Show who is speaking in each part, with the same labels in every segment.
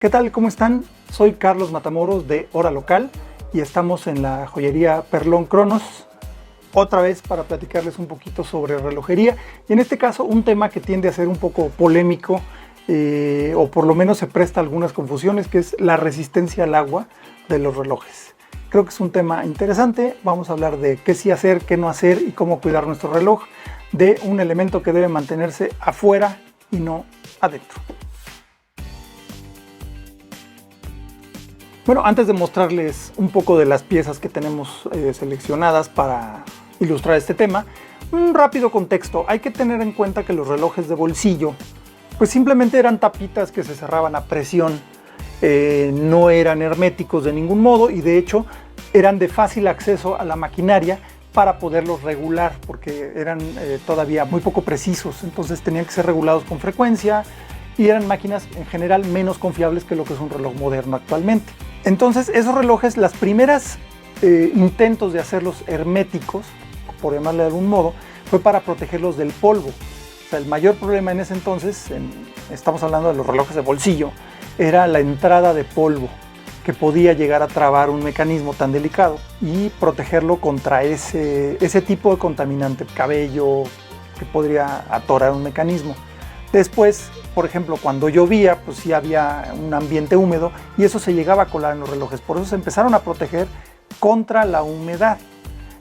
Speaker 1: ¿Qué tal? ¿Cómo están? Soy Carlos Matamoros de Hora Local y estamos en la joyería Perlón Cronos, otra vez para platicarles un poquito sobre relojería y en este caso un tema que tiende a ser un poco polémico o por lo menos se presta a algunas confusiones, que es la resistencia al agua de los relojes. Creo que es un tema interesante. Vamos a hablar de qué sí hacer, qué no hacer y cómo cuidar nuestro reloj de un elemento que debe mantenerse afuera y no adentro. Bueno, antes de mostrarles un poco de las piezas que tenemos seleccionadas para ilustrar este tema, un rápido contexto. Hay que tener en cuenta que los relojes de bolsillo pues simplemente eran tapitas que se cerraban a presión, no eran herméticos de ningún modo y de hecho eran de fácil acceso a la maquinaria para poderlos regular porque eran todavía muy poco precisos, entonces tenían que ser regulados con frecuencia y eran máquinas en general menos confiables que lo que es un reloj moderno actualmente. Entonces esos relojes, las primeras intentos de hacerlos herméticos, por llamarle de algún modo, fue para protegerlos del polvo. O sea, el mayor problema en ese entonces, estamos hablando de los relojes de bolsillo, era la entrada de polvo que podía llegar a trabar un mecanismo tan delicado y protegerlo contra ese tipo de contaminante, cabello, que podría atorar un mecanismo. Después, por ejemplo, cuando llovía, pues sí había un ambiente húmedo y eso se llegaba a colar en los relojes. Por eso se empezaron a proteger contra la humedad.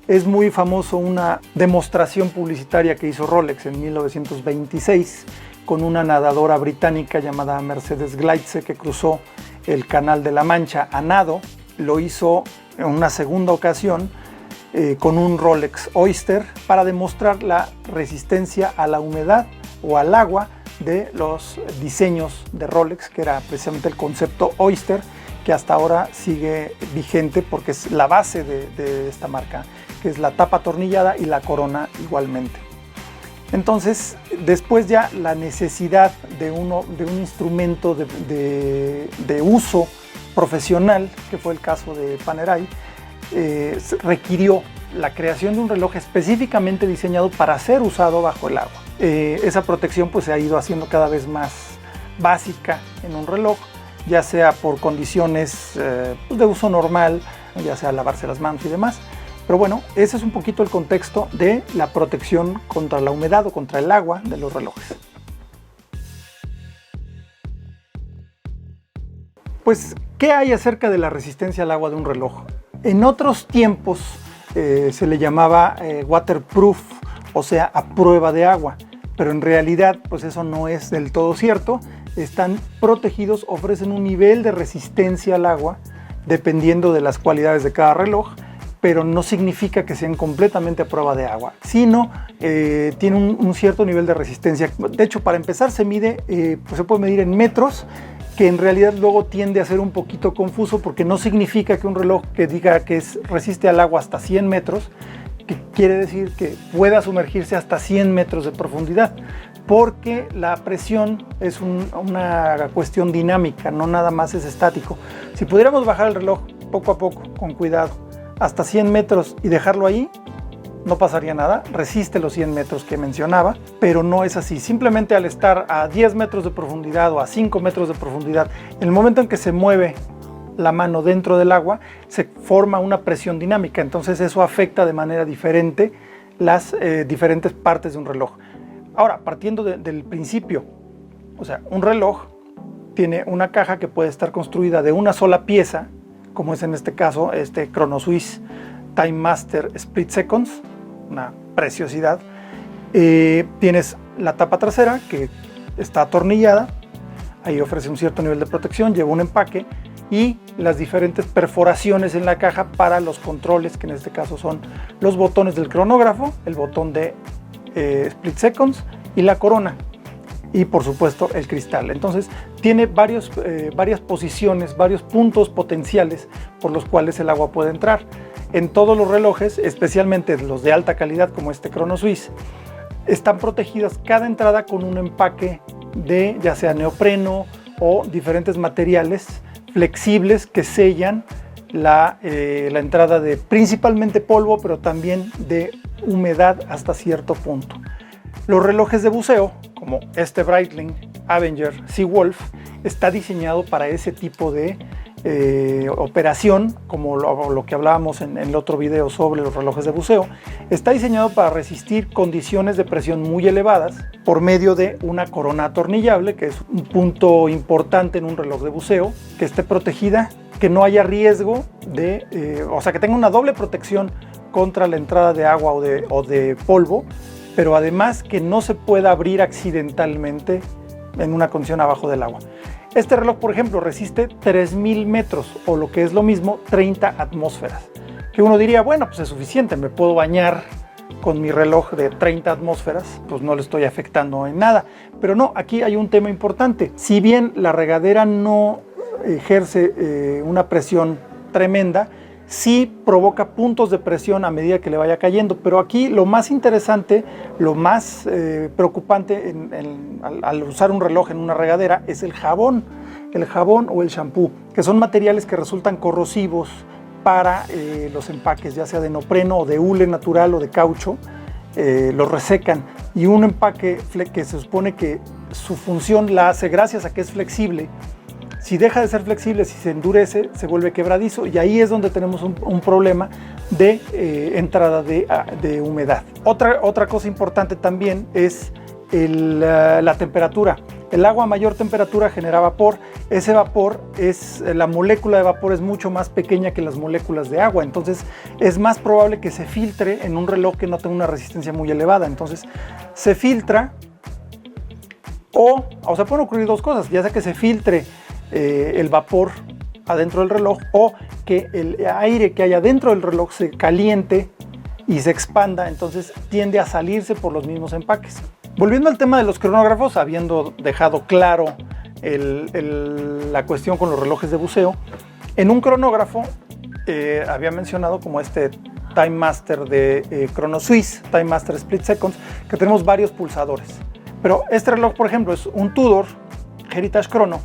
Speaker 1: Es muy famoso una demostración publicitaria que hizo Rolex en 1926 con una nadadora británica llamada Mercedes Gleitze que cruzó el Canal de la Mancha a nado. Lo hizo en una segunda ocasión con un Rolex Oyster para demostrar la resistencia a la humedad o al agua de los diseños de Rolex, que era precisamente el concepto Oyster, que hasta ahora sigue vigente porque es la base de esta marca, que es la tapa atornillada y la corona igualmente. Entonces, después ya la necesidad de un instrumento de uso profesional, que fue el caso de Panerai, requirió la creación de un reloj específicamente diseñado para ser usado bajo el agua. Esa protección pues se ha ido haciendo cada vez más básica en un reloj, ya sea por condiciones de uso normal, ya sea lavarse las manos y demás. Pero bueno, ese es un poquito el contexto de la protección contra la humedad o contra el agua de los relojes. Pues, ¿qué hay acerca de la resistencia al agua de un reloj? En otros tiempos se le llamaba waterproof, o sea, a prueba de agua, pero en realidad pues eso no es del todo cierto. Están protegidos, ofrecen un nivel de resistencia al agua dependiendo de las cualidades de cada reloj, pero no significa que sean completamente a prueba de agua, sino tienen un cierto nivel de resistencia. De hecho, para empezar se mide, pues se puede medir en metros, que en realidad luego tiende a ser un poquito confuso porque no significa que un reloj que diga que resiste al agua hasta 100 metros, que quiere decir que pueda sumergirse hasta 100 metros de profundidad, porque la presión es una cuestión dinámica, no nada más es estático. Si pudiéramos bajar el reloj poco a poco, con cuidado, hasta 100 metros y dejarlo ahí, no pasaría nada, resiste los 100 metros que mencionaba, pero no es así. Simplemente al estar a 10 metros de profundidad o a 5 metros de profundidad, en el momento en que se mueve la mano dentro del agua, se forma una presión dinámica, entonces eso afecta de manera diferente las diferentes partes de un reloj. Ahora, partiendo del principio, o sea, un reloj tiene una caja que puede estar construida de una sola pieza, como es en este caso este Chronoswiss Time Master Split Seconds, una preciosidad. Tienes la tapa trasera que está atornillada, ahí ofrece un cierto nivel de protección, lleva un empaque y las diferentes perforaciones en la caja para los controles, que en este caso son los botones del cronógrafo, el botón de Split Seconds y la corona, y por supuesto el cristal. Entonces tiene varias posiciones, varios puntos potenciales por los cuales el agua puede entrar. En todos los relojes, especialmente los de alta calidad como este Chronoswiss, están protegidas cada entrada con un empaque de ya sea neopreno o diferentes materiales flexibles que sellan la entrada de principalmente polvo, pero también de humedad hasta cierto punto. Los relojes de buceo, como este Breitling, Avenger Seawolf está diseñado para ese tipo de operación, como lo que hablábamos en el otro video sobre los relojes de buceo. Está diseñado para resistir condiciones de presión muy elevadas por medio de una corona atornillable, que es un punto importante en un reloj de buceo, que esté protegida, que no haya riesgo de, o sea, que tenga una doble protección contra la entrada de agua o de polvo, pero además que no se pueda abrir accidentalmente en una condición abajo del agua. Este reloj, por ejemplo, resiste 3000 metros, o lo que es lo mismo, 30 atmósferas. Que uno diría, bueno, pues es suficiente, me puedo bañar con mi reloj de 30 atmósferas, pues no le estoy afectando en nada. Pero no, aquí hay un tema importante. Si bien la regadera no ejerce una presión tremenda, sí provoca puntos de presión a medida que le vaya cayendo, pero aquí lo más interesante, lo más preocupante al usar un reloj en una regadera es el jabón o el shampoo, que son materiales que resultan corrosivos para los empaques, ya sea de neopreno o de hule natural o de caucho, los resecan, y un empaque que se supone que su función la hace gracias a que es flexible. Si deja de ser flexible, si se endurece, se vuelve quebradizo, y ahí es donde tenemos un problema de entrada de humedad. Otra cosa importante también es la temperatura. El agua a mayor temperatura genera vapor. Ese vapor la molécula de vapor es mucho más pequeña que las moléculas de agua, entonces es más probable que se filtre en un reloj que no tenga una resistencia muy elevada. Entonces se filtra, o sea, pueden ocurrir dos cosas, ya sea que se filtre el vapor adentro del reloj, o que el aire que hay adentro del reloj se caliente y se expanda, entonces tiende a salirse por los mismos empaques. Volviendo al tema de los cronógrafos, habiendo dejado claro la cuestión con los relojes de buceo, en un cronógrafo había mencionado como este Time Master de Chronoswiss, Time Master Split Seconds, que tenemos varios pulsadores. Pero este reloj, por ejemplo, es un Tudor Heritage Chrono,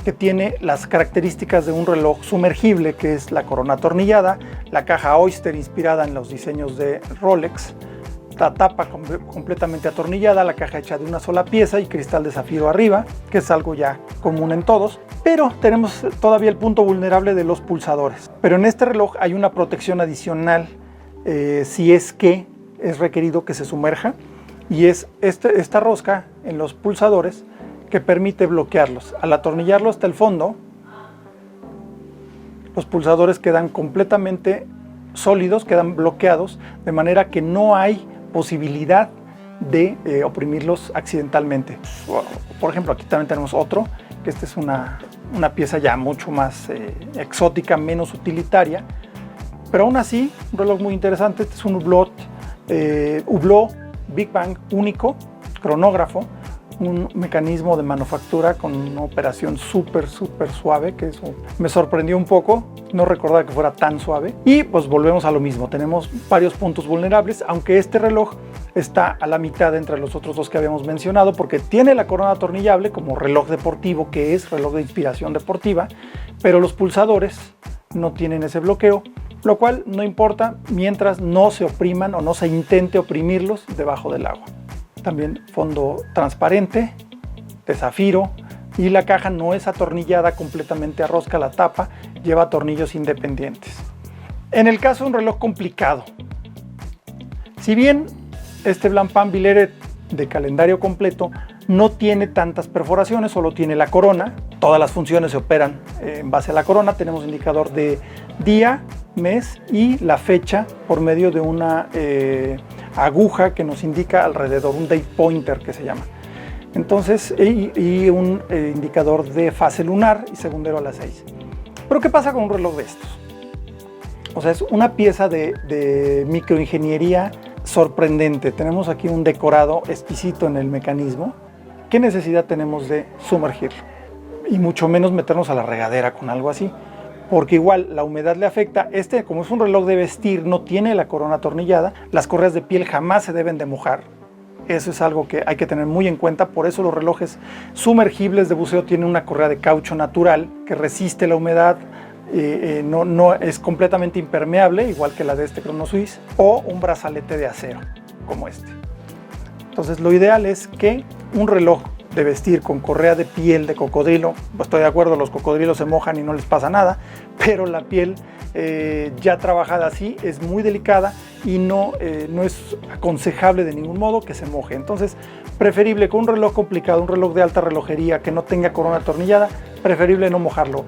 Speaker 1: que tiene las características de un reloj sumergible, que es la corona atornillada, la caja Oyster inspirada en los diseños de Rolex, la tapa completamente atornillada, la caja hecha de una sola pieza y cristal de zafiro arriba, que es algo ya común en todos. Pero tenemos todavía el punto vulnerable de los pulsadores. Pero en este reloj hay una protección adicional si es que es requerido que se sumerja, y es esta rosca en los pulsadores que permite bloquearlos. Al atornillarlo hasta el fondo, los pulsadores quedan completamente sólidos, quedan bloqueados, de manera que no hay posibilidad de oprimirlos accidentalmente. Por ejemplo, aquí también tenemos otro, que esta es una pieza ya mucho más exótica, menos utilitaria, pero aún así un reloj muy interesante. Este es un Hublot Big Bang único, cronógrafo, un mecanismo de manufactura con una operación súper suave, que eso me sorprendió un poco, no recordaba que fuera tan suave. Y pues volvemos a lo mismo, tenemos varios puntos vulnerables, aunque este reloj está a la mitad entre los otros dos que habíamos mencionado, porque tiene la corona atornillable como reloj deportivo, que es reloj de inspiración deportiva, pero los pulsadores no tienen ese bloqueo, lo cual no importa mientras no se opriman o no se intente oprimirlos debajo del agua. También fondo transparente de zafiro, y la caja no es atornillada completamente a rosca, la tapa lleva tornillos independientes. En el caso de un reloj complicado, si bien este Blancpain Villeret de calendario completo no tiene tantas perforaciones, solo tiene la corona, todas las funciones se operan en base a la corona, tenemos indicador de día, mes y la fecha por medio de una aguja que nos indica alrededor, un date pointer que se llama. Entonces, y un indicador de fase lunar y segundero a las 6. Pero ¿qué pasa con un reloj de estos? O sea, es una pieza de microingeniería sorprendente. Tenemos aquí un decorado exquisito en el mecanismo. ¿Qué necesidad tenemos de sumergirlo? Y mucho menos meternos a la regadera con algo así, porque igual la humedad le afecta. Como es un reloj de vestir, no tiene la corona atornillada, las correas de piel jamás se deben de mojar. Eso es algo que hay que tener muy en cuenta. Por eso los relojes sumergibles de buceo tienen una correa de caucho natural que resiste la humedad, no es completamente impermeable, igual que la de este Chronoswiss, o un brazalete de acero como este. Entonces lo ideal es que un reloj de vestir con correa de piel de cocodrilo, pues estoy de acuerdo, los cocodrilos se mojan y no les pasa nada, pero la piel ya trabajada así es muy delicada y no es aconsejable de ningún modo que se moje. Entonces, preferible con un reloj complicado, un reloj de alta relojería que no tenga corona atornillada, preferible no mojarlo.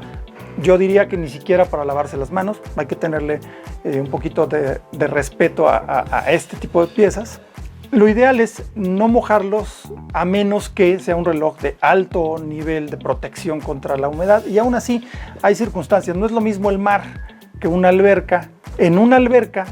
Speaker 1: Yo diría que ni siquiera para lavarse las manos, hay que tenerle un poquito de respeto a este tipo de piezas. Lo ideal es no mojarlos a menos que sea un reloj de alto nivel de protección contra la humedad, y aún así hay circunstancias. No es lo mismo el mar que una alberca. En una alberca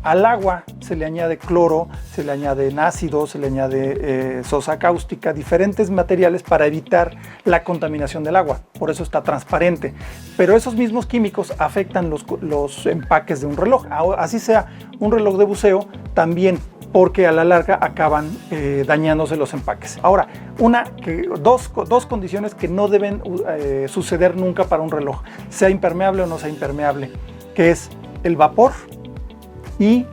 Speaker 1: al agua se le añade cloro, se le añade ácido, se le añade sosa cáustica, diferentes materiales para evitar la contaminación del agua. Por eso está transparente. Pero esos mismos químicos afectan los empaques de un reloj. Así sea un reloj de buceo, también, porque a la larga acaban dañándose los empaques. Ahora, dos condiciones que no deben suceder nunca para un reloj, sea impermeable o no sea impermeable, que es el vapor y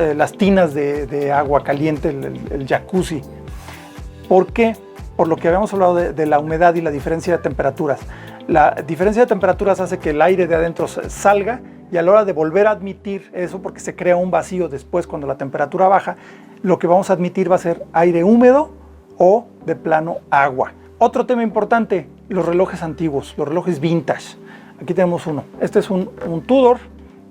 Speaker 1: las tinas de agua caliente, el jacuzzi. ¿Por qué? Por lo que habíamos hablado de la humedad y la diferencia de temperaturas. La diferencia de temperaturas hace que el aire de adentro salga, y a la hora de volver a admitir eso, porque se crea un vacío después cuando la temperatura baja, lo que vamos a admitir va a ser aire húmedo o de plano agua. Otro tema importante, los relojes antiguos, los relojes vintage. Aquí tenemos uno. Este es un Tudor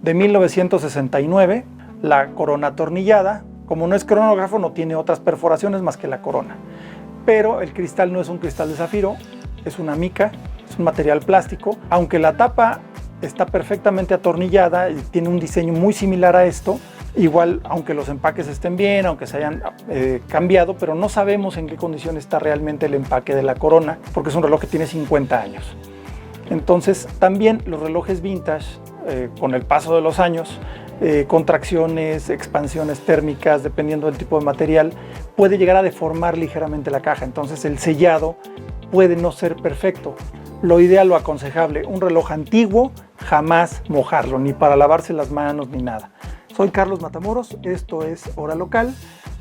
Speaker 1: de 1969, la corona atornillada. Como no es cronógrafo, no tiene otras perforaciones más que la corona. Pero el cristal no es un cristal de zafiro, es una mica, es un material plástico. Aunque la tapa está perfectamente atornillada y tiene un diseño muy similar a esto, igual, aunque los empaques estén bien, aunque se hayan cambiado, pero no sabemos en qué condición está realmente el empaque de la corona, porque es un reloj que tiene 50 años. Entonces, también los relojes vintage, con el paso de los años, contracciones, expansiones térmicas, dependiendo del tipo de material, puede llegar a deformar ligeramente la caja. Entonces, el sellado puede no ser perfecto. Lo ideal, lo aconsejable, un reloj antiguo, jamás mojarlo, ni para lavarse las manos ni nada. Soy Carlos Matamoros, esto es Hora Local,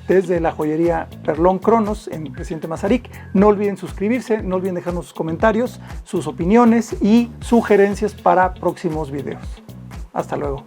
Speaker 1: desde la joyería Perlón Cronos en Presidente Mazarik. No olviden suscribirse, no olviden dejarnos sus comentarios, sus opiniones y sugerencias para próximos videos. Hasta luego.